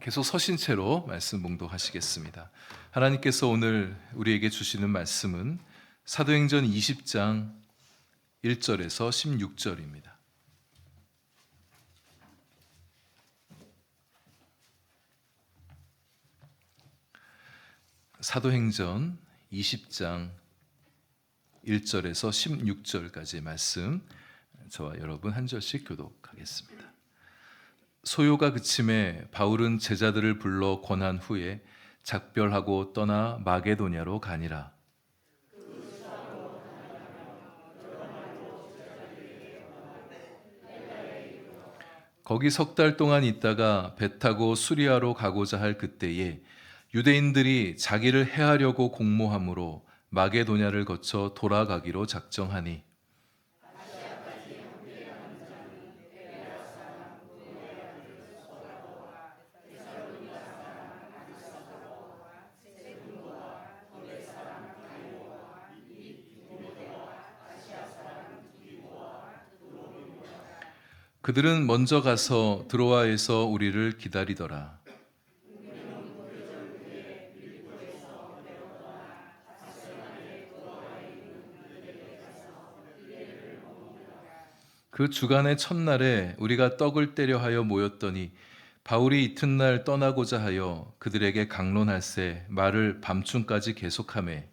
계속 서신 채로 말씀 봉독하시겠습니다. 하나님께서 오늘 우리에게 주시는 말씀은 사도행전 20장 1절에서 16절입니다. 사도행전 20장 1절에서 16절까지의 말씀, 저와 여러분 한 절씩 교독하겠습니다. 소요가 그침에 바울은 제자들을 불러 권한 후에 작별하고 떠나 마게도냐로 가니라. 거기 석 달 동안 있다가 배 타고 수리아로 가고자 할 그때에 유대인들이 자기를 해하려고 공모함으로 마게도냐를 거쳐 돌아가기로 작정하니 그들은 먼저 가서 드로아에서 우리를 기다리더라. 그 주간의 첫날에 우리가 떡을 떼려 하여 모였더니 바울이 이튿날 떠나고자 하여 그들에게 강론할세 말을 밤중까지 계속하매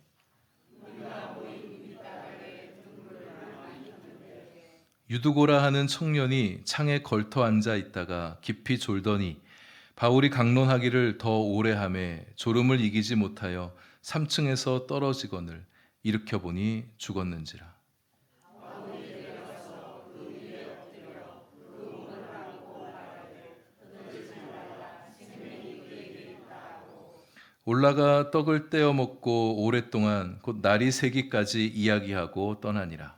유두고라 하는 청년이 창에 걸터 앉아 있다가 깊이 졸더니 바울이 강론하기를 더 오래 하매 졸음을 이기지 못하여 3층에서 떨어지거늘 일으켜 보니 죽었는지라. 올라가 떡을 떼어 먹고 오랫동안 곧 날이 새기까지 이야기하고 떠나니라.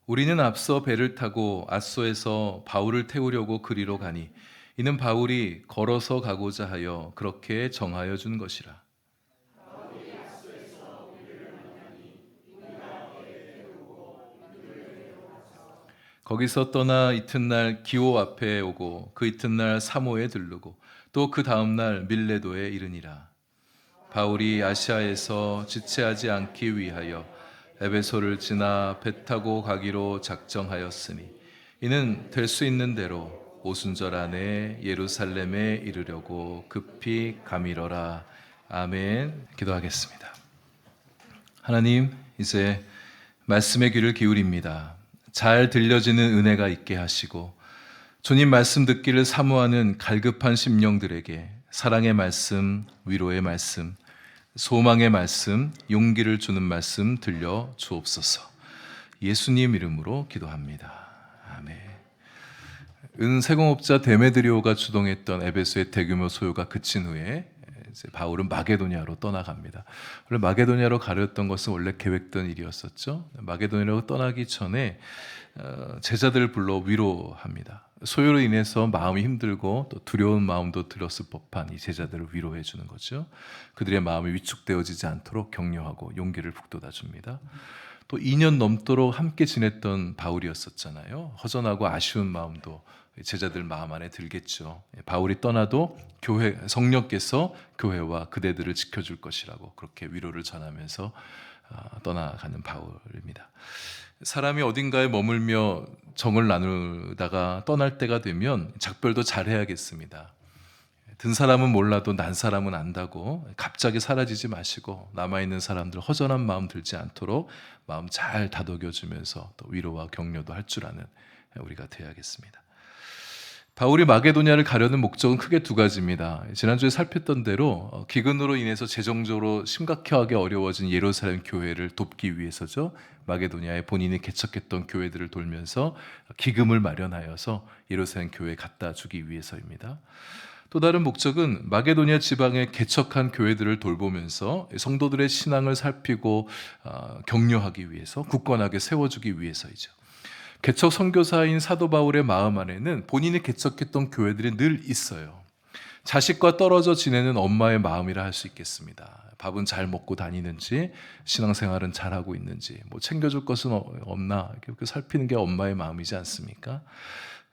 우리는 앞서 배를 타고 앗소에서 바울을 태우려고 그리로 가니 이는 바울이 걸어서 가고자 하여 그렇게 정하여 준 것이라. 거기서 떠나 이튿날 기오 앞에 오고 그 이튿날 사모에 들르고 또 그 다음날 밀레도에 이르니라. 바울이 아시아에서 지체하지 않기 위하여 에베소를 지나 배 타고 가기로 작정하였으니 이는 될 수 있는 대로 오순절 안에 예루살렘에 이르려고 급히 가미러라. 아멘. 기도하겠습니다. 하나님, 이제 말씀의 귀를 기울입니다. 잘 들려지는 은혜가 있게 하시고 주님 말씀 듣기를 사모하는 갈급한 심령들에게 사랑의 말씀, 위로의 말씀, 소망의 말씀, 용기를 주는 말씀 들려 주옵소서. 예수님 이름으로 기도합니다. 아멘. 은세공업자 데메드리오가 주동했던 에베소의 대규모 소요가 그친 후에 이제 바울은 마게도냐로 떠나갑니다. 원래 마게도냐로 가려던 것은 원래 계획된 일이었었죠. 마게도냐로 떠나기 전에 제자들을 불러 위로합니다. 소요로 인해서 마음이 힘들고 또 두려운 마음도 들었을 법한 이 제자들을 위로해 주는 거죠. 그들의 마음이 위축되어지지 않도록 격려하고 용기를 북돋아 줍니다. 또 2년 넘도록 함께 지냈던 바울이었었잖아요. 허전하고 아쉬운 마음도 제자들 마음 안에 들겠죠. 바울이 떠나도 성령께서 교회와 그대들을 지켜줄 것이라고 그렇게 위로를 전하면서 떠나가는 바울입니다. 사람이 어딘가에 머물며 정을 나누다가 떠날 때가 되면 작별도 잘 해야겠습니다. 든 사람은 몰라도 난 사람은 안다고 갑자기 사라지지 마시고 남아있는 사람들 허전한 마음 들지 않도록 마음 잘 다독여주면서 또 위로와 격려도 할 줄 아는 우리가 되어야겠습니다. 바울이 마게도냐를 가려는 목적은 크게 두 가지입니다. 지난주에 살폈던 대로 기근으로 인해서 재정적으로 심각하게 어려워진 예루살렘 교회를 돕기 위해서죠. 마게도냐에 본인이 개척했던 교회들을 돌면서 기금을 마련하여서 예루살렘 교회에 갖다 주기 위해서입니다. 또 다른 목적은 마게도냐 지방에 개척한 교회들을 돌보면서 성도들의 신앙을 살피고 격려하기 위해서 굳건하게 세워주기 위해서이죠. 개척 선교사인 사도 바울의 마음 안에는 본인이 개척했던 교회들이 늘 있어요. 자식과 떨어져 지내는 엄마의 마음이라 할 수 있겠습니다. 밥은 잘 먹고 다니는지, 신앙생활은 잘하고 있는지, 뭐 챙겨줄 것은 없나 이렇게 살피는 게 엄마의 마음이지 않습니까?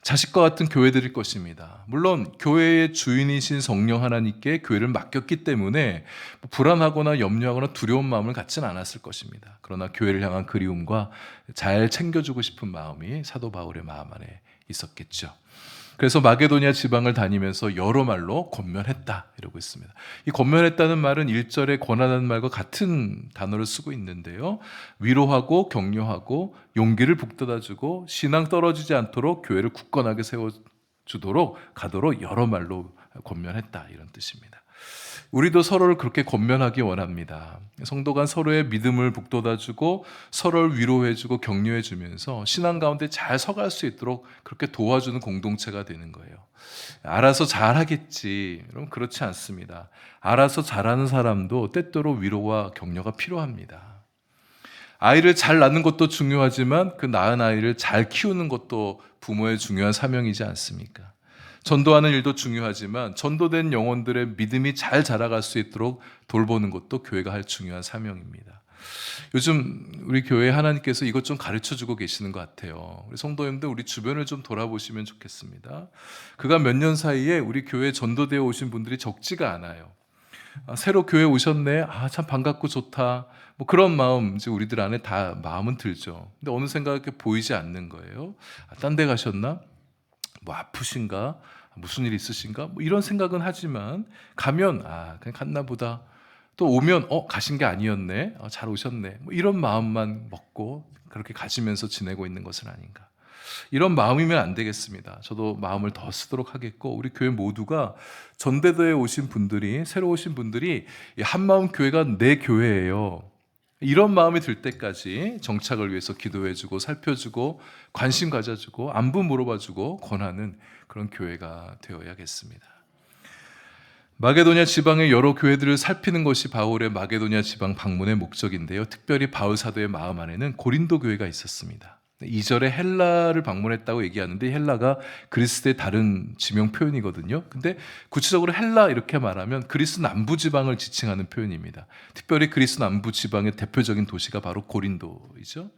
자식과 같은 교회들일 것입니다. 물론 교회의 주인이신 성령 하나님께 교회를 맡겼기 때문에 불안하거나 염려하거나 두려운 마음을 갖지는 않았을 것입니다. 그러나 교회를 향한 그리움과 잘 챙겨주고 싶은 마음이 사도 바울의 마음 안에 있었겠죠. 그래서 마게도냐 지방을 다니면서 여러 말로 권면했다 이러고 있습니다. 이 권면했다는 말은 1절에 권하는 말과 같은 단어를 쓰고 있는데요. 위로하고 격려하고 용기를 북돋아주고 신앙 떨어지지 않도록 교회를 굳건하게 세워주도록 가도록 여러 말로 권면했다 이런 뜻입니다. 우리도 서로를 그렇게 권면하기 원합니다. 성도 간 서로의 믿음을 북돋아주고 서로를 위로해주고 격려해주면서 신앙 가운데 잘 서갈 수 있도록 그렇게 도와주는 공동체가 되는 거예요. 알아서 잘하겠지. 여러분 그렇지 않습니다. 알아서 잘하는 사람도 때때로 위로와 격려가 필요합니다. 아이를 잘 낳는 것도 중요하지만 그 낳은 아이를 잘 키우는 것도 부모의 중요한 사명이지 않습니까? 전도하는 일도 중요하지만 전도된 영혼들의 믿음이 잘 자라갈 수 있도록 돌보는 것도 교회가 할 중요한 사명입니다. 요즘 우리 교회에 하나님께서 이것 좀 가르쳐주고 계시는 것 같아요. 우리 성도님들 우리 주변을 좀 돌아보시면 좋겠습니다. 그간 몇 년 사이에 우리 교회에 전도되어 오신 분들이 적지가 않아요. 새로 교회 오셨네. 참 반갑고 좋다. 뭐 그런 마음 이제 우리들 안에 다 마음은 들죠. 근데 어느샌가 이렇게 보이지 않는 거예요. 딴 데 가셨나? 뭐 아프신가? 무슨 일 있으신가? 뭐 이런 생각은 하지만 가면 그냥 갔나 보다. 또 오면 가신 게 아니었네. 잘 오셨네. 뭐 이런 마음만 먹고 그렇게 가지면서 지내고 있는 것은 아닌가. 이런 마음이면 안 되겠습니다. 저도 마음을 더 쓰도록 하겠고 우리 교회 모두가 전대도에 오신 분들이 새로 오신 분들이 한마음 교회가 내 교회예요. 이런 마음이 들 때까지 정착을 위해서 기도해주고 살펴주고 관심 가져주고 안부 물어봐주고 권하는 그런 교회가 되어야겠습니다. 마게도냐 지방의 여러 교회들을 살피는 것이 바울의 마게도냐 지방 방문의 목적인데요. 특별히 바울 사도의 마음 안에는 고린도 교회가 있었습니다. 2절에 헬라를 방문했다고 얘기하는데 헬라가 그리스의 다른 지명 표현이거든요. 근데 구체적으로 헬라 이렇게 말하면 그리스 남부 지방을 지칭하는 표현입니다. 특별히 그리스 남부 지방의 대표적인 도시가 바로 고린도이죠.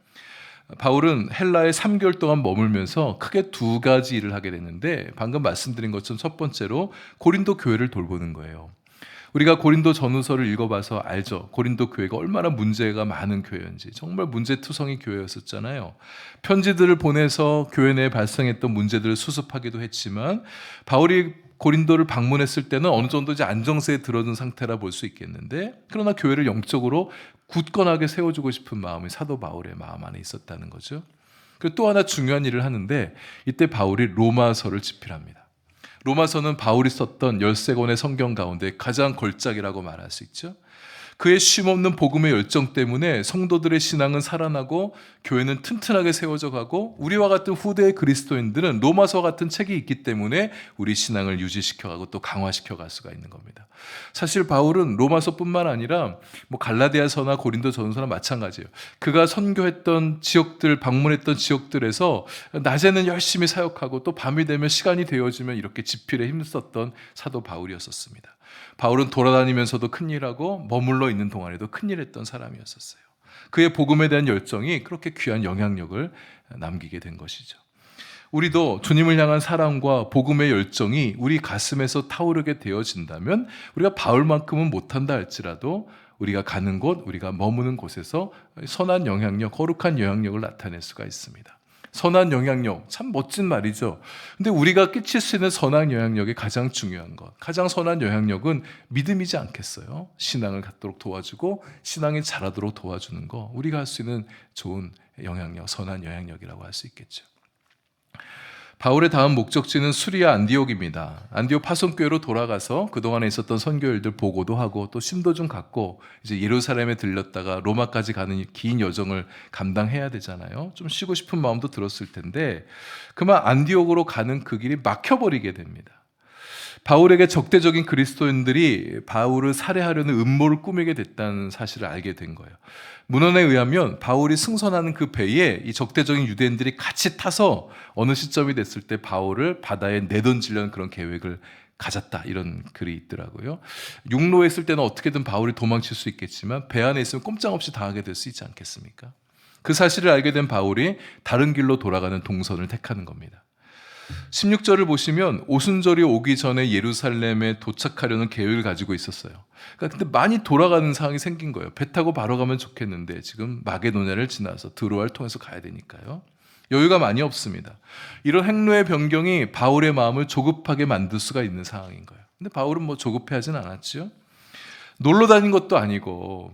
바울은 헬라에 3개월 동안 머물면서 크게 두 가지 일을 하게 됐는데 방금 말씀드린 것처럼 첫 번째로 고린도 교회를 돌보는 거예요. 우리가 고린도 전후서를 읽어봐서 알죠. 고린도 교회가 얼마나 문제가 많은 교회인지. 정말 문제투성이 교회였었잖아요. 편지들을 보내서 교회 내에 발생했던 문제들을 수습하기도 했지만 바울이 고린도를 방문했을 때는 어느 정도 이제 안정세에 들어든 상태라 볼 수 있겠는데 그러나 교회를 영적으로 굳건하게 세워주고 싶은 마음이 사도 바울의 마음 안에 있었다는 거죠. 그리고 또 하나 중요한 일을 하는데 이때 바울이 로마서를 집필합니다. 로마서는 바울이 썼던 13권의 성경 가운데 가장 걸작이라고 말할 수 있죠. 그의 쉼없는 복음의 열정 때문에 성도들의 신앙은 살아나고 교회는 튼튼하게 세워져 가고 우리와 같은 후대의 그리스도인들은 로마서 같은 책이 있기 때문에 우리 신앙을 유지시켜가고 또 강화시켜 갈 수가 있는 겁니다. 사실 바울은 로마서뿐만 아니라 뭐 갈라디아서나 고린도 전서나 마찬가지예요. 그가 선교했던 지역들, 방문했던 지역들에서 낮에는 열심히 사역하고 또 밤이 되면 시간이 되어지면 이렇게 집필에 힘썼던 사도 바울이었습니다. 바울은 돌아다니면서도 큰일하고 머물러 있는 동안에도 큰일했던 사람이었어요. 그의 복음에 대한 열정이 그렇게 귀한 영향력을 남기게 된 것이죠. 우리도 주님을 향한 사랑과 복음의 열정이 우리 가슴에서 타오르게 되어진다면 우리가 바울만큼은 못한다 할지라도 우리가 가는 곳, 우리가 머무는 곳에서 선한 영향력, 거룩한 영향력을 나타낼 수가 있습니다. 선한 영향력, 참 멋진 말이죠. 근데 우리가 끼칠 수 있는 선한 영향력의 가장 중요한 것, 가장 선한 영향력은 믿음이지 않겠어요? 신앙을 갖도록 도와주고 신앙이 자라도록 도와주는 거, 우리가 할 수 있는 좋은 영향력, 선한 영향력이라고 할 수 있겠죠. 바울의 다음 목적지는 수리아 안디옥입니다. 안디옥 파송교회로 돌아가서 그동안에 있었던 선교일들 보고도 하고 또 심도 좀 갖고 이제 예루살렘에 들렸다가 로마까지 가는 긴 여정을 감당해야 되잖아요. 좀 쉬고 싶은 마음도 들었을 텐데 그만 안디옥으로 가는 그 길이 막혀버리게 됩니다. 바울에게 적대적인 그리스도인들이 바울을 살해하려는 음모를 꾸미게 됐다는 사실을 알게 된 거예요. 문헌에 의하면 바울이 승선하는 그 배에 이 적대적인 유대인들이 같이 타서 어느 시점이 됐을 때 바울을 바다에 내던지려는 그런 계획을 가졌다, 이런 글이 있더라고요. 육로에 있을 때는 어떻게든 바울이 도망칠 수 있겠지만 배 안에 있으면 꼼짝없이 당하게 될 수 있지 않겠습니까? 그 사실을 알게 된 바울이 다른 길로 돌아가는 동선을 택하는 겁니다. 16절을 보시면 오순절이 오기 전에 예루살렘에 도착하려는 계획을 가지고 있었어요. 그러니까 근데 많이 돌아가는 상황이 생긴 거예요. 배 타고 바로 가면 좋겠는데 지금 마게도냐를 지나서 드로아를 통해서 가야 되니까요. 여유가 많이 없습니다. 이런 행로의 변경이 바울의 마음을 조급하게 만들 수가 있는 상황인 거예요. 근데 바울은 뭐 조급해하진 않았죠. 놀러 다닌 것도 아니고.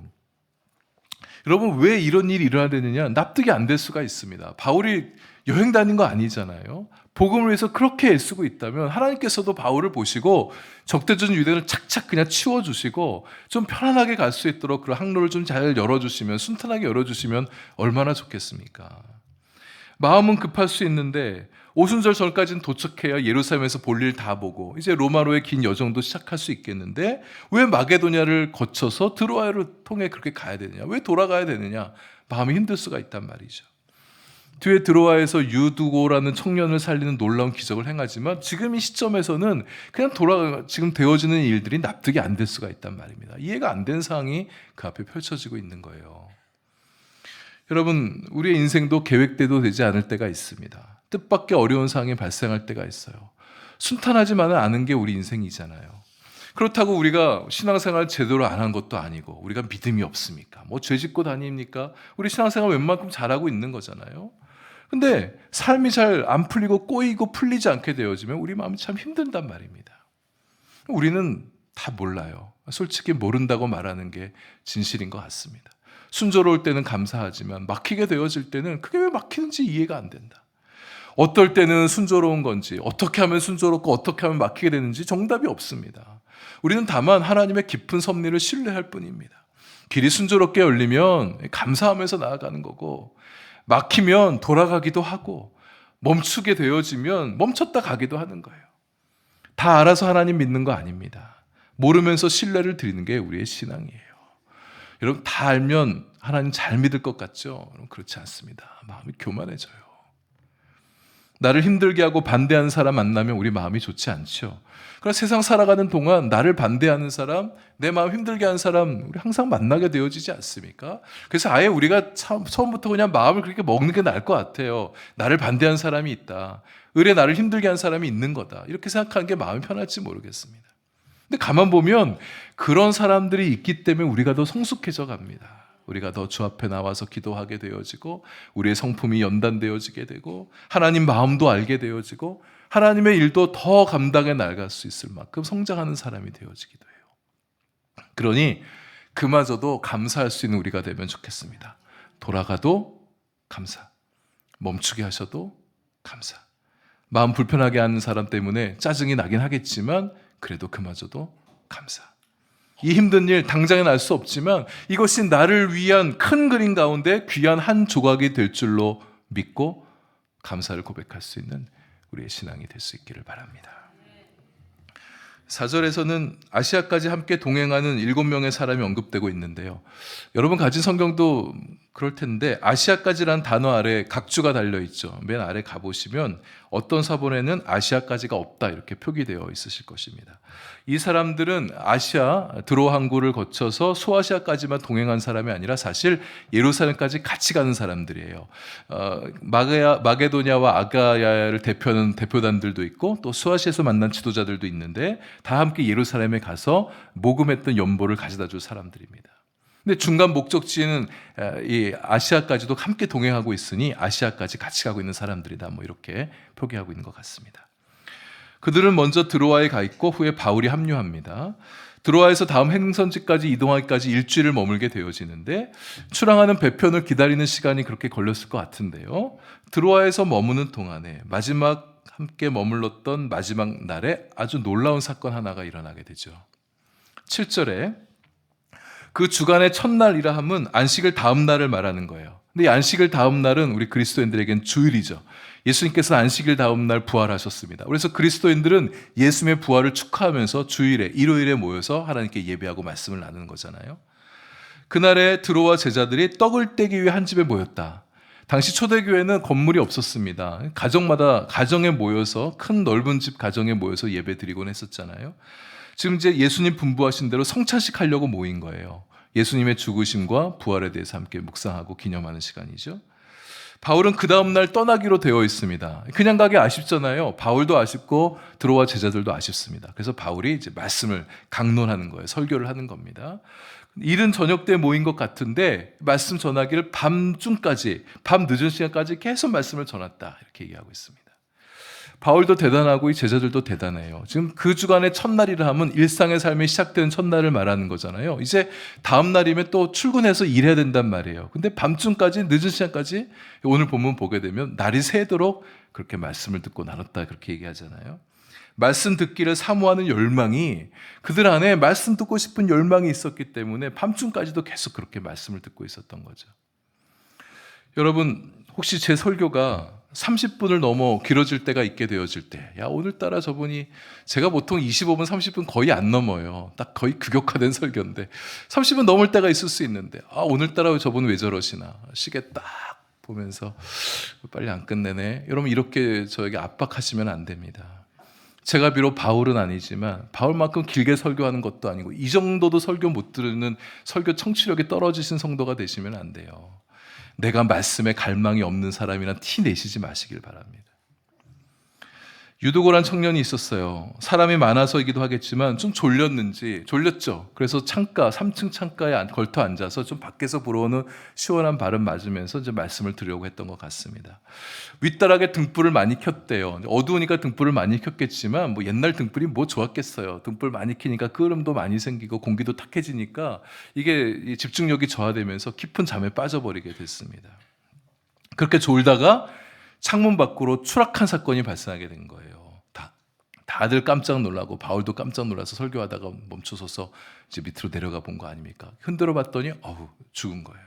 여러분, 왜 이런 일이 일어나야 되느냐? 납득이 안 될 수가 있습니다. 바울이 여행 다닌 거 아니잖아요. 복음을 위해서 그렇게 애쓰고 있다면 하나님께서도 바울을 보시고 적대적인 유대인을 착착 그냥 치워주시고 좀 편안하게 갈 수 있도록 그런 항로를 좀 잘 열어주시면, 순탄하게 열어주시면 얼마나 좋겠습니까? 마음은 급할 수 있는데 오순절 전까지는 도착해야 예루살렘에서 볼 일 다 보고 이제 로마로의 긴 여정도 시작할 수 있겠는데 왜 마게도냐를 거쳐서 드로아를 통해 그렇게 가야 되느냐? 왜 돌아가야 되느냐? 마음이 힘들 수가 있단 말이죠. 뒤에 드로아에서 유두고라는 청년을 살리는 놀라운 기적을 행하지만 지금 이 시점에서는 그냥 지금 되어지는 일들이 납득이 안 될 수가 있단 말입니다. 이해가 안 된 상황이 그 앞에 펼쳐지고 있는 거예요. 여러분, 우리의 인생도 계획대로 되지 않을 때가 있습니다. 뜻밖의 어려운 상황이 발생할 때가 있어요. 순탄하지만은 않은 게 우리 인생이잖아요. 그렇다고 우리가 신앙생활 제대로 안 한 것도 아니고 우리가 믿음이 없습니까? 뭐 죄 짓고 다닙니까? 우리 신앙생활 웬만큼 잘하고 있는 거잖아요. 근데 삶이 잘 안 풀리고 꼬이고 풀리지 않게 되어지면 우리 마음이 참 힘든단 말입니다. 우리는 다 몰라요. 솔직히 모른다고 말하는 게 진실인 것 같습니다. 순조로울 때는 감사하지만 막히게 되어질 때는 그게 왜 막히는지 이해가 안 된다. 어떨 때는 순조로운 건지, 어떻게 하면 순조롭고 어떻게 하면 막히게 되는지 정답이 없습니다. 우리는 다만 하나님의 깊은 섭리를 신뢰할 뿐입니다. 길이 순조롭게 열리면 감사하면서 나아가는 거고, 막히면 돌아가기도 하고, 멈추게 되어지면 멈췄다 가기도 하는 거예요. 다 알아서 하나님 믿는 거 아닙니다. 모르면서 신뢰를 드리는 게 우리의 신앙이에요. 여러분, 다 알면 하나님 잘 믿을 것 같죠? 여러분, 그렇지 않습니다. 마음이 교만해져요. 나를 힘들게 하고 반대하는 사람 만나면 우리 마음이 좋지 않죠. 그러나 세상 살아가는 동안 나를 반대하는 사람, 내 마음 힘들게 하는 사람 우리 항상 만나게 되어지지 않습니까? 그래서 아예 우리가 처음부터 그냥 마음을 그렇게 먹는 게 나을 것 같아요. 나를 반대하는 사람이 있다. 의례 나를 힘들게 하는 사람이 있는 거다. 이렇게 생각하는 게 마음이 편할지 모르겠습니다. 근데 가만 보면 그런 사람들이 있기 때문에 우리가 더 성숙해져 갑니다. 우리가 더 주 앞에 나와서 기도하게 되어지고 우리의 성품이 연단되어지게 되고 하나님 마음도 알게 되어지고 하나님의 일도 더 감당해 나갈 수 있을 만큼 성장하는 사람이 되어지기도 해요. 그러니 그마저도 감사할 수 있는 우리가 되면 좋겠습니다. 돌아가도 감사, 멈추게 하셔도 감사. 마음 불편하게 하는 사람 때문에 짜증이 나긴 하겠지만 그래도 그마저도 감사. 이 힘든 일 당장은 알 수 없지만 이것이 나를 위한 큰 그림 가운데 귀한 한 조각이 될 줄로 믿고 감사를 고백할 수 있는 우리의 신앙이 될 수 있기를 바랍니다. 4절에서는 아시아까지 함께 동행하는 7명의 사람이 언급되고 있는데요. 여러분 가진 성경도 그럴 텐데 아시아까지라는 단어 아래 각주가 달려있죠. 맨 아래 가보시면 어떤 사본에는 아시아까지가 없다 이렇게 표기되어 있으실 것입니다. 이 사람들은 아시아 드로 항구를 거쳐서 소아시아까지만 동행한 사람이 아니라 사실 예루살렘까지 같이 가는 사람들이에요. 마게도냐와 아가야를 대표하는 대표단들도 있고 또 소아시아에서 만난 지도자들도 있는데 다 함께 예루살렘에 가서 모금했던 연보를 가져다 줄 사람들입니다. 근데 중간 목적지는 이 아시아까지도 함께 동행하고 있으니 아시아까지 같이 가고 있는 사람들이다. 뭐 이렇게 표기하고 있는 것 같습니다. 그들은 먼저 드로아에 가 있고 후에 바울이 합류합니다. 드로아에서 다음 행선지까지 이동하기까지 일주일을 머물게 되어지는데 출항하는 배편을 기다리는 시간이 그렇게 걸렸을 것 같은데요. 드로아에서 머무는 동안에 마지막 함께 머물렀던 마지막 날에 아주 놀라운 사건 하나가 일어나게 되죠. 7절에 그 주간의 첫날이라 함은 안식일 다음 날을 말하는 거예요. 근데 이 안식일 다음 날은 우리 그리스도인들에겐 주일이죠. 예수님께서 안식일 다음 날 부활하셨습니다. 그래서 그리스도인들은 예수님의 부활을 축하하면서 주일에 일요일에 모여서 하나님께 예배하고 말씀을 나누는 거잖아요. 그날에 드로아 제자들이 떡을 떼기 위해 한 집에 모였다. 당시 초대교회는 건물이 없었습니다. 가정마다 가정에 모여서 큰 넓은 집 가정에 모여서 예배 드리곤 했었잖아요. 지금 이제 예수님 분부하신 대로 성찬식 하려고 모인 거예요. 예수님의 죽으심과 부활에 대해서 함께 묵상하고 기념하는 시간이죠. 바울은 그 다음날 떠나기로 되어 있습니다. 그냥 가기 아쉽잖아요. 바울도 아쉽고 들어와 제자들도 아쉽습니다. 그래서 바울이 이제 말씀을 강론하는 거예요. 설교를 하는 겁니다. 이른 저녁 때 모인 것 같은데 말씀 전하기를 밤중까지, 밤 늦은 시간까지 계속 말씀을 전했다, 이렇게 얘기하고 있습니다. 바울도 대단하고 이 제자들도 대단해요. 지금 그 주간의 첫날이라 하면 일상의 삶이 시작되는 첫날을 말하는 거잖아요. 이제 다음 날이면 또 출근해서 일해야 된단 말이에요. 근데 밤중까지, 늦은 시간까지 오늘 본문 보게 되면 날이 새도록 그렇게 말씀을 듣고 나눴다, 그렇게 얘기하잖아요. 말씀 듣기를 사모하는 열망이, 그들 안에 말씀 듣고 싶은 열망이 있었기 때문에 밤중까지도 계속 그렇게 말씀을 듣고 있었던 거죠. 여러분, 혹시 제 설교가 30분을 넘어 길어질 때가 있게 되어질 때, 야, 오늘따라 저분이, 제가 보통 25분, 30분 거의 안 넘어요. 딱 거의 극역화된 설교인데 30분 넘을 때가 있을 수 있는데, 오늘따라 저분 왜 저러시나, 시계 딱 보면서 빨리 안 끝내네, 여러분, 이렇게 저에게 압박하시면 안 됩니다. 제가 비록 바울은 아니지만 바울만큼 길게 설교하는 것도 아니고 이 정도도 설교 못 들으는, 설교 청취력이 떨어지신 성도가 되시면 안 돼요. 내가 말씀에 갈망이 없는 사람이란 티 내시지 마시길 바랍니다. 유두고란 청년이 있었어요. 사람이 많아서이기도 하겠지만 좀 졸렸죠. 그래서 3층 창가에 걸터 앉아서 좀 밖에서 불어오는 시원한 바람 맞으면서 이제 말씀을 드리려고 했던 것 같습니다. 윗다락에 등불을 많이 켰대요. 어두우니까 등불을 많이 켰겠지만 뭐 옛날 등불이 뭐 좋았겠어요. 등불 많이 켜니까 끄름도 많이 생기고 공기도 탁해지니까 이게 집중력이 저하되면서 깊은 잠에 빠져버리게 됐습니다. 그렇게 졸다가 창문 밖으로 추락한 사건이 발생하게 된 거예요. 다들 깜짝 놀라고 바울도 깜짝 놀라서 설교하다가 멈춰서서 이제 밑으로 내려가 본 거 아닙니까? 흔들어 봤더니 죽은 거예요.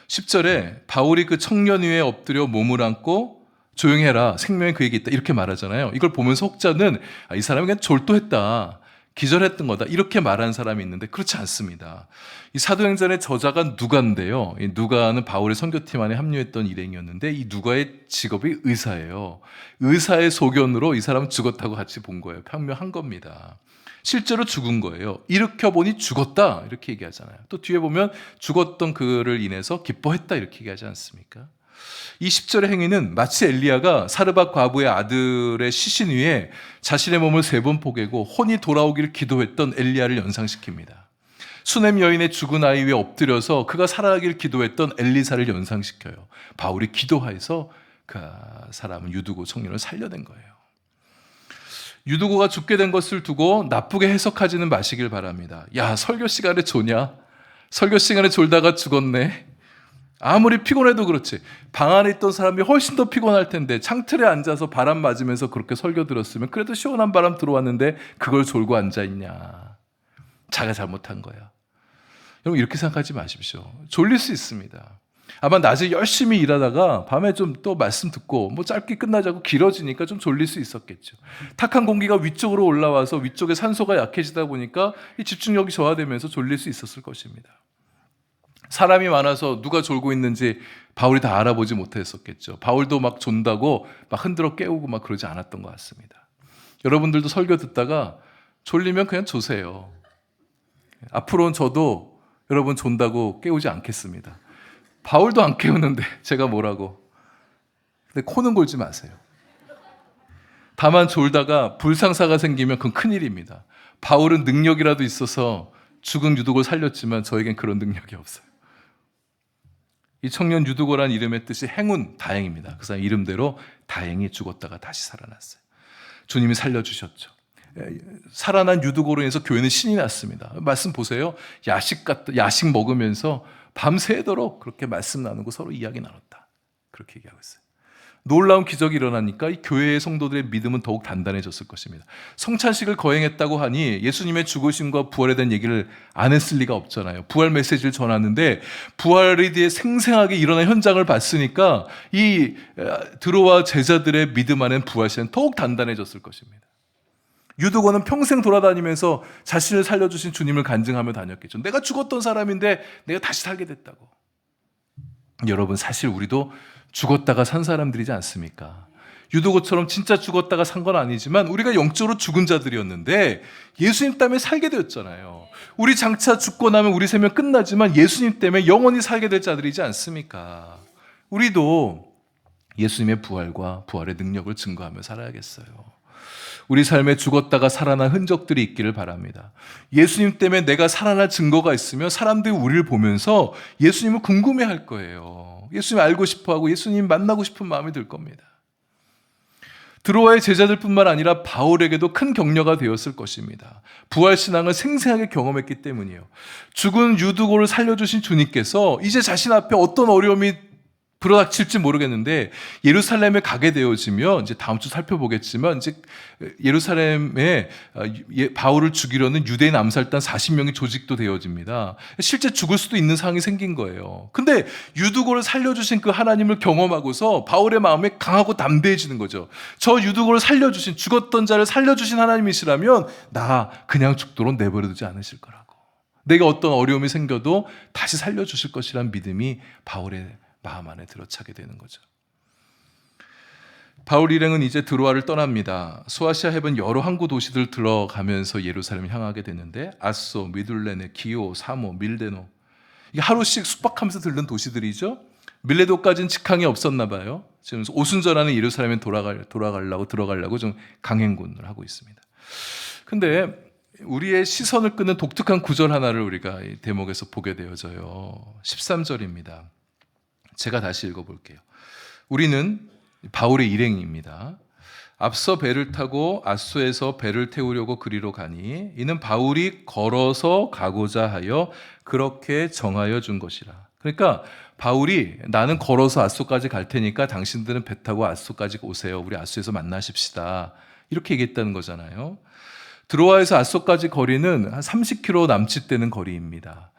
10절에 바울이 그 청년 위에 엎드려 몸을 안고 조용해라, 생명이 그에게 있다, 이렇게 말하잖아요. 이걸 보면서 혹자는 이 사람이 그냥 졸도했다, 기절했던 거다, 이렇게 말하는 사람이 있는데 그렇지 않습니다. 이 사도행전의 저자가 누가인데요. 이 누가는 바울의 선교팀 안에 합류했던 일행이었는데 이 누가의 직업이 의사예요. 의사의 소견으로 이 사람은 죽었다고 같이 본 거예요. 판명한 겁니다. 실제로 죽은 거예요. 일으켜보니 죽었다, 이렇게 얘기하잖아요. 또 뒤에 보면 죽었던 그를 인해서 기뻐했다, 이렇게 얘기하지 않습니까? 이 10절의 행위는 마치 엘리야가 사르밧 과부의 아들의 시신 위에 자신의 몸을 3번 포개고 혼이 돌아오기를 기도했던 엘리야를 연상시킵니다. 수넴 여인의 죽은 아이 위에 엎드려서 그가 살아나기를 기도했던 엘리사를 연상시켜요. 바울이 기도하여서 그 사람은 유두고 청년을 살려낸 거예요. 유두고가 죽게 된 것을 두고 나쁘게 해석하지는 마시길 바랍니다. 야, 설교 시간에 조냐? 설교 시간에 졸다가 죽었네. 아무리 피곤해도 그렇지, 방 안에 있던 사람이 훨씬 더 피곤할 텐데 창틀에 앉아서 바람 맞으면서 그렇게 설교 들었으면 그래도 시원한 바람 들어왔는데 그걸 졸고 앉아있냐, 자기가 잘못한 거야. 여러분, 이렇게 생각하지 마십시오. 졸릴 수 있습니다. 아마 낮에 열심히 일하다가 밤에 좀 또 말씀 듣고 뭐 짧게 끝나자고 길어지니까 좀 졸릴 수 있었겠죠. 탁한 공기가 위쪽으로 올라와서 위쪽에 산소가 약해지다 보니까 이 집중력이 저하되면서 졸릴 수 있었을 것입니다. 사람이 많아서 누가 졸고 있는지 바울이 다 알아보지 못했었겠죠. 바울도 막 존다고 막 흔들어 깨우고 막 그러지 않았던 것 같습니다. 여러분들도 설교 듣다가 졸리면 그냥 조세요. 앞으로는 저도 여러분 존다고 깨우지 않겠습니다. 바울도 안 깨우는데 제가 뭐라고. 근데 코는 골지 마세요. 다만 졸다가 불상사가 생기면 그건 큰일입니다. 바울은 능력이라도 있어서 죽은 유두고를 살렸지만 저에겐 그런 능력이 없어요. 이 청년 유두고란 이름의 뜻이 행운, 다행입니다. 그 사람 이름대로 다행히 죽었다가 다시 살아났어요. 주님이 살려주셨죠. 살아난 유두고로 인해서 교회는 신이 났습니다. 말씀 보세요. 야식 먹으면서 밤새도록 그렇게 말씀 나누고 서로 이야기 나눴다, 그렇게 얘기하고 있어요. 놀라운 기적이 일어나니까 이 교회의 성도들의 믿음은 더욱 단단해졌을 것입니다. 성찬식을 거행했다고 하니 예수님의 죽으심과 부활에 대한 얘기를 안 했을 리가 없잖아요. 부활 메시지를 전하는데 부활에 대해 생생하게 일어난 현장을 봤으니까 이 들어와 제자들의 믿음 안엔 부활시는 더욱 단단해졌을 것입니다. 유두고는 평생 돌아다니면서 자신을 살려주신 주님을 간증하며 다녔겠죠. 내가 죽었던 사람인데 내가 다시 살게 됐다고. 여러분, 사실 우리도 죽었다가 산 사람들이지 않습니까? 유도고처럼 진짜 죽었다가 산 건 아니지만 우리가 영적으로 죽은 자들이었는데 예수님 때문에 살게 되었잖아요. 우리 장차 죽고 나면 우리 생명 끝나지만 예수님 때문에 영원히 살게 될 자들이지 않습니까? 우리도 예수님의 부활과 부활의 능력을 증거하며 살아야겠어요. 우리 삶에 죽었다가 살아난 흔적들이 있기를 바랍니다. 예수님 때문에 내가 살아날 증거가 있으면 사람들이 우리를 보면서 예수님을 궁금해할 거예요. 예수님 알고 싶어하고 예수님 만나고 싶은 마음이 들 겁니다. 드로아의 제자들뿐만 아니라 바울에게도 큰 격려가 되었을 것입니다. 부활신앙을 생생하게 경험했기 때문이에요. 죽은 유두고를 살려주신 주님께서 이제 자신 앞에 어떤 어려움이 불어닥칠지 모르겠는데 예루살렘에 가게 되어지면 이제 다음 주 살펴보겠지만 이제 예루살렘에 바울을 죽이려는 유대인 암살단 40명이 조직도 되어집니다. 실제 죽을 수도 있는 상황이 생긴 거예요. 근데 유두고를 살려주신 그 하나님을 경험하고서 바울의 마음이 강하고 담대해지는 거죠. 저 유두고를 살려주신, 죽었던 자를 살려주신 하나님이시라면 나 그냥 죽도록 내버려두지 않으실 거라고. 내가 어떤 어려움이 생겨도 다시 살려주실 것이라는 믿음이 바울의 마음 안에 들어차게 되는 거죠. 바울 일행은 이제 드로아를 떠납니다. 소아시아 해변 여러 항구 도시들 들어가면서 예루살렘을 향하게 되는데 아소, 미둘레네, 기오, 사모, 밀데노, 이게 하루씩 숙박하면서 들른 도시들이죠. 밀레도까지는 직항이 없었나 봐요. 지금 오순절안에 예루살렘에 들어가려고 좀 강행군을 하고 있습니다. 근데 우리의 시선을 끄는 독특한 구절 하나를 우리가 이 대목에서 보게 되어져요. 13절입니다. 제가 다시 읽어볼게요. 우리는 바울의 일행입니다. 앞서 배를 타고 아소에서 배를 태우려고 그리로 가니 이는 바울이 걸어서 가고자 하여 그렇게 정하여 준 것이라. 그러니까 바울이 나는 걸어서 아소까지 갈 테니까 당신들은 배 타고 아소까지 오세요. 우리 아소에서 만나십시다. 이렇게 얘기했다는 거잖아요. 드로아에서 아소까지 거리는 한 30km 남짓 되는 거리입니다.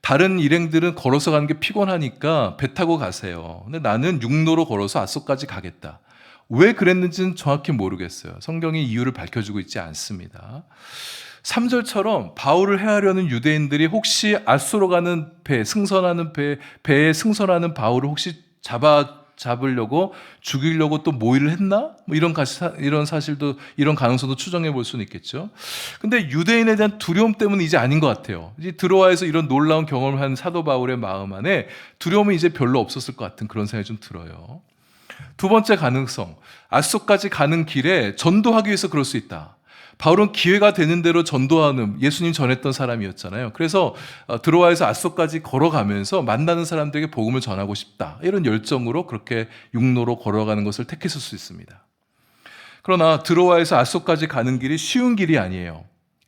다른 일행들은 걸어서 가는 게 피곤하니까 배 타고 가세요. 근데 나는 육로로 걸어서 아소까지 가겠다. 왜 그랬는지는 정확히 모르겠어요. 성경이 이유를 밝혀주고 있지 않습니다. 3절처럼 바울을 해하려는 유대인들이 혹시 아소로 가는 배에 승선하는 바울을 혹시 잡으려고 죽이려고 또 모의를 했나? 뭐 이런 사실도, 이런 가능성도 추정해 볼 수는 있겠죠. 근데 유대인에 대한 두려움 때문은 이제 아닌 것 같아요. 이제 드로아에서 이런 놀라운 경험을 한 사도 바울의 마음 안에 두려움이 이제 별로 없었을 것 같은 그런 생각이 좀 들어요. 두 번째 가능성, 아소까지 가는 길에 전도하기 위해서 그럴 수 있다. 바울은 기회가 되는 대로 전도하는, 예수님 전했던 사람이었잖아요. 그래서 드로아에서 아소까지 걸어가면서 만나는 사람들에게 복음을 전하고 싶다, 이런 열정으로 그렇게 육로로 걸어가는 것을 택했을 수 있습니다. 그러나 드로아에서 아소까지 가는 길이 쉬운 길이 아니에요.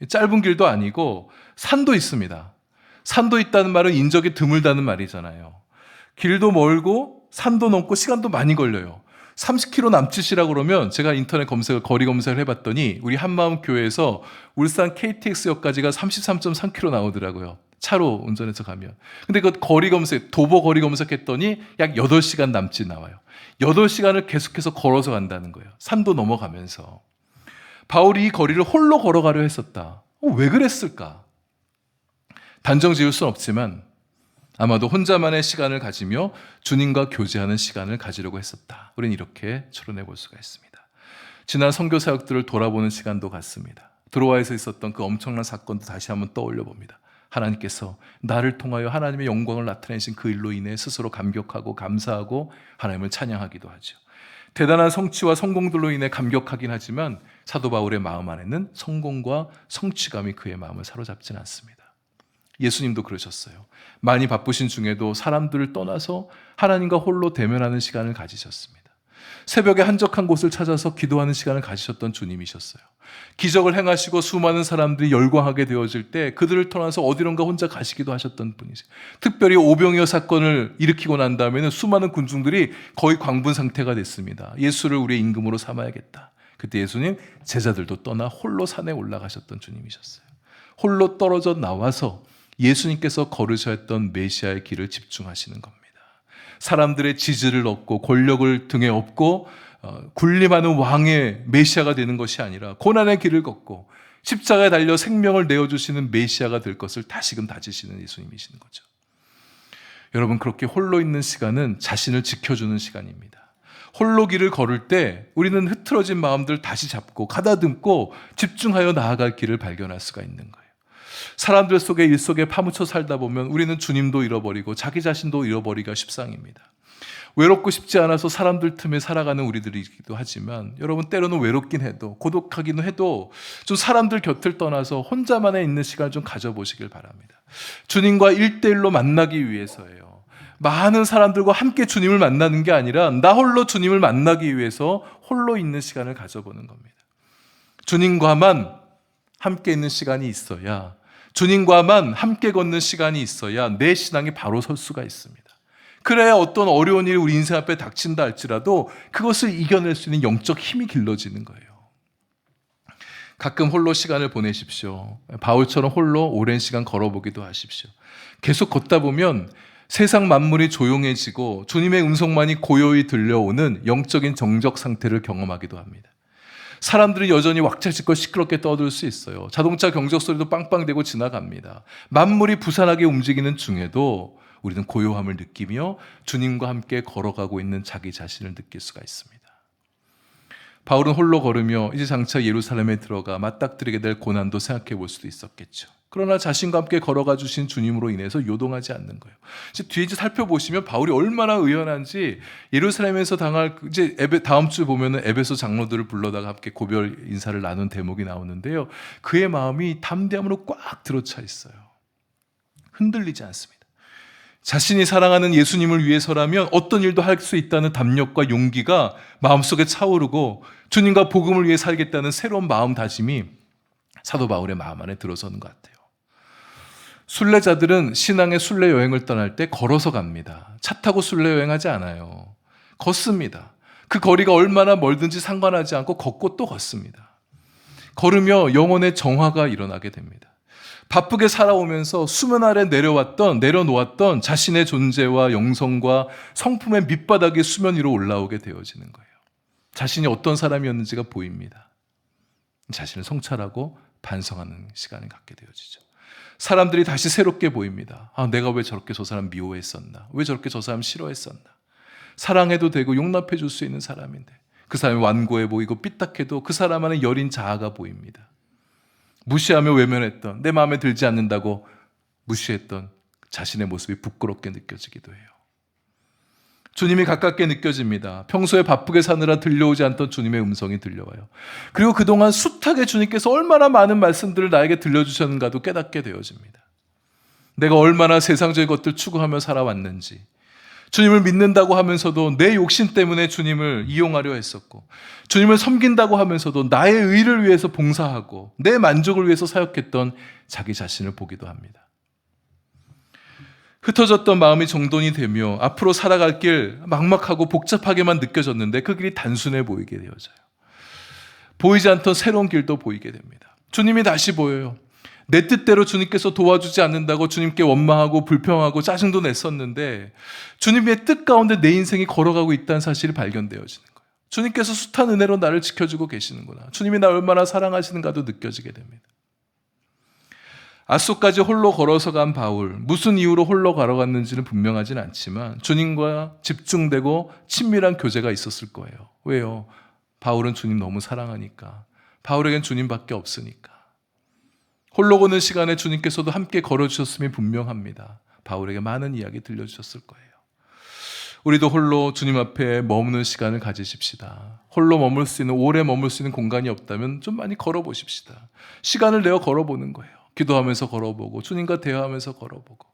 짧은 길도 아니고 산도 있습니다. 산도 있다는 말은 인적이 드물다는 말이잖아요. 길도 멀고 산도 넘고 시간도 많이 걸려요. 30km 남짓이라고 그러면 제가 인터넷 거리 검색을 해봤더니 우리 한마음 교회에서 울산 KTX역까지가 33.3km 나오더라고요. 차로 운전해서 가면. 근데 그 도보 거리 검색했더니 약 8시간 남짓 나와요. 8시간을 계속해서 걸어서 간다는 거예요. 산도 넘어가면서. 바울이 이 거리를 홀로 걸어가려 했었다. 왜 그랬을까? 단정 지을 수는 없지만 아마도 혼자만의 시간을 가지며 주님과 교제하는 시간을 가지려고 했었다. 우리는 이렇게 추론해 볼 수가 있습니다. 지난 선교 사역들을 돌아보는 시간도 같습니다. 드로아에서 있었던 그 엄청난 사건도 다시 한번 떠올려 봅니다. 하나님께서 나를 통하여 하나님의 영광을 나타내신 그 일로 인해 스스로 감격하고 감사하고 하나님을 찬양하기도 하죠. 대단한 성취와 성공들로 인해 감격하긴 하지만 사도 바울의 마음 안에는 성공과 성취감이 그의 마음을 사로잡지는 않습니다. 예수님도 그러셨어요. 많이 바쁘신 중에도 사람들을 떠나서 하나님과 홀로 대면하는 시간을 가지셨습니다. 새벽에 한적한 곳을 찾아서 기도하는 시간을 가지셨던 주님이셨어요. 기적을 행하시고 수많은 사람들이 열광하게 되어질 때 그들을 떠나서 어디론가 혼자 가시기도 하셨던 분이세요. 특별히 오병이어 사건을 일으키고 난 다음에는 수많은 군중들이 거의 광분 상태가 됐습니다. 예수를 우리의 임금으로 삼아야겠다. 그때 예수님 제자들도 떠나 홀로 산에 올라가셨던 주님이셨어요. 홀로 떨어져 나와서 예수님께서 걸으셔야 했던 메시아의 길을 집중하시는 겁니다. 사람들의 지지를 얻고 권력을 등에 업고 군림하는 왕의 메시아가 되는 것이 아니라 고난의 길을 걷고 십자가에 달려 생명을 내어주시는 메시아가 될 것을 다시금 다지시는 예수님이시는 거죠. 여러분, 그렇게 홀로 있는 시간은 자신을 지켜주는 시간입니다. 홀로 길을 걸을 때 우리는 흐트러진 마음들 다시 잡고 가다듬고 집중하여 나아갈 길을 발견할 수가 있는 거예요. 사람들 속에 일 속에 파묻혀 살다 보면 우리는 주님도 잃어버리고 자기 자신도 잃어버리기가 십상입니다. 외롭고 싶지 않아서 사람들 틈에 살아가는 우리들이기도 하지만, 여러분, 때로는 외롭긴 해도 고독하기는 해도 좀 사람들 곁을 떠나서 혼자만에 있는 시간을 좀 가져보시길 바랍니다. 주님과 1대1로 만나기 위해서예요. 많은 사람들과 함께 주님을 만나는 게 아니라 나 홀로 주님을 만나기 위해서 홀로 있는 시간을 가져보는 겁니다. 주님과만 함께 있는 시간이 있어야, 주님과만 함께 걷는 시간이 있어야 내 신앙이 바로 설 수가 있습니다. 그래야 어떤 어려운 일이 우리 인생 앞에 닥친다 할지라도 그것을 이겨낼 수 있는 영적 힘이 길러지는 거예요. 가끔 홀로 시간을 보내십시오. 바울처럼 홀로 오랜 시간 걸어보기도 하십시오. 계속 걷다 보면 세상 만물이 조용해지고 주님의 음성만이 고요히 들려오는 영적인 정적 상태를 경험하기도 합니다. 사람들이 여전히 왁자지껄 시끄럽게 떠들 수 있어요. 자동차 경적 소리도 빵빵대고 지나갑니다. 만물이 부산하게 움직이는 중에도 우리는 고요함을 느끼며 주님과 함께 걸어가고 있는 자기 자신을 느낄 수가 있습니다. 바울은 홀로 걸으며 이제 장차 예루살렘에 들어가 맞닥뜨리게 될 고난도 생각해 볼 수도 있었겠죠. 그러나 자신과 함께 걸어가 주신 주님으로 인해서 요동하지 않는 거예요. 이제 뒤에 살펴보시면 바울이 얼마나 의연한지, 예루살렘에서 당할 이제 다음 주 보면은 에베소 장로들을 불러다가 함께 고별 인사를 나눈 대목이 나오는데요. 그의 마음이 담대함으로 꽉 들어차 있어요. 흔들리지 않습니다. 자신이 사랑하는 예수님을 위해서라면 어떤 일도 할 수 있다는 담력과 용기가 마음속에 차오르고 주님과 복음을 위해 살겠다는 새로운 마음다짐이 사도 바울의 마음 안에 들어서는 것 같아요. 순례자들은 신앙의 순례 여행을 떠날 때 걸어서 갑니다. 차 타고 순례 여행하지 않아요. 걷습니다. 그 거리가 얼마나 멀든지 상관하지 않고 걷고 또 걷습니다. 걸으며 영혼의 정화가 일어나게 됩니다. 바쁘게 살아오면서 수면 아래 내려놓았던 자신의 존재와 영성과 성품의 밑바닥이 수면 위로 올라오게 되어지는 거예요. 자신이 어떤 사람이었는지가 보입니다. 자신을 성찰하고 반성하는 시간을 갖게 되어지죠. 사람들이 다시 새롭게 보입니다. 내가 왜 저렇게 저 사람 미워했었나? 왜 저렇게 저 사람 싫어했었나? 사랑해도 되고 용납해 줄 수 있는 사람인데 그 사람이 완고해 보이고 삐딱해도 그 사람 안에 여린 자아가 보입니다. 무시하며 외면했던, 내 마음에 들지 않는다고 무시했던 자신의 모습이 부끄럽게 느껴지기도 해요. 주님이 가깝게 느껴집니다. 평소에 바쁘게 사느라 들려오지 않던 주님의 음성이 들려와요. 그리고 그동안 숱하게 주님께서 얼마나 많은 말씀들을 나에게 들려주셨는가도 깨닫게 되어집니다. 내가 얼마나 세상적인 것들 추구하며 살아왔는지, 주님을 믿는다고 하면서도 내 욕심 때문에 주님을 이용하려 했었고, 주님을 섬긴다고 하면서도 나의 의를 위해서 봉사하고 내 만족을 위해서 사역했던 자기 자신을 보기도 합니다. 흩어졌던 마음이 정돈이 되며 앞으로 살아갈 길 막막하고 복잡하게만 느껴졌는데 그 길이 단순해 보이게 되어져요. 보이지 않던 새로운 길도 보이게 됩니다. 주님이 다시 보여요. 내 뜻대로 주님께서 도와주지 않는다고 주님께 원망하고 불평하고 짜증도 냈었는데 주님의 뜻 가운데 내 인생이 걸어가고 있다는 사실이 발견되어지는 거예요. 주님께서 숱한 은혜로 나를 지켜주고 계시는구나. 주님이 나 얼마나 사랑하시는가도 느껴지게 됩니다. 앗소까지 홀로 걸어서 간 바울, 무슨 이유로 홀로 걸어갔는지는 분명하진 않지만 주님과 집중되고 친밀한 교제가 있었을 거예요. 왜요? 바울은 주님 너무 사랑하니까. 바울에겐 주님밖에 없으니까. 홀로 걷는 시간에 주님께서도 함께 걸어주셨음이 분명합니다. 바울에게 많은 이야기 들려주셨을 거예요. 우리도 홀로 주님 앞에 머무는 시간을 가지십시다. 홀로 머물 수 있는, 오래 머물 수 있는 공간이 없다면 좀 많이 걸어보십시다. 시간을 내어 걸어보는 거예요. 기도하면서 걸어보고 주님과 대화하면서 걸어보고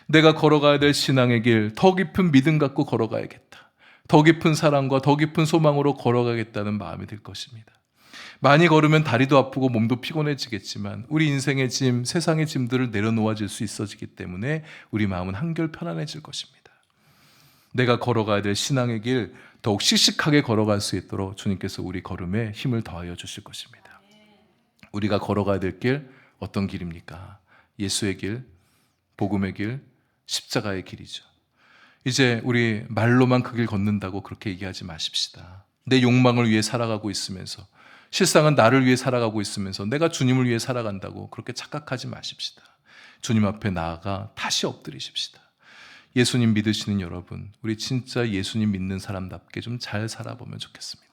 내가 걸어가야 될 신앙의 길, 더 깊은 믿음 갖고 걸어가야겠다. 더 깊은 사랑과 더 깊은 소망으로 걸어가겠다는 마음이 들 것입니다. 많이 걸으면 다리도 아프고 몸도 피곤해지겠지만 우리 인생의 짐, 세상의 짐들을 내려놓아질 수 있어지기 때문에 우리 마음은 한결 편안해질 것입니다. 내가 걸어가야 될 신앙의 길 더욱 씩씩하게 걸어갈 수 있도록 주님께서 우리 걸음에 힘을 더하여 주실 것입니다. 우리가 걸어가야 될 길 어떤 길입니까? 예수의 길, 복음의 길, 십자가의 길이죠. 이제 우리 말로만 그 길 걷는다고 그렇게 얘기하지 마십시다. 내 욕망을 위해 살아가고 있으면서, 실상은 나를 위해 살아가고 있으면서 내가 주님을 위해 살아간다고 그렇게 착각하지 마십시다. 주님 앞에 나아가 다시 엎드리십시다. 예수님 믿으시는 여러분, 우리 진짜 예수님 믿는 사람답게 좀 잘 살아보면 좋겠습니다.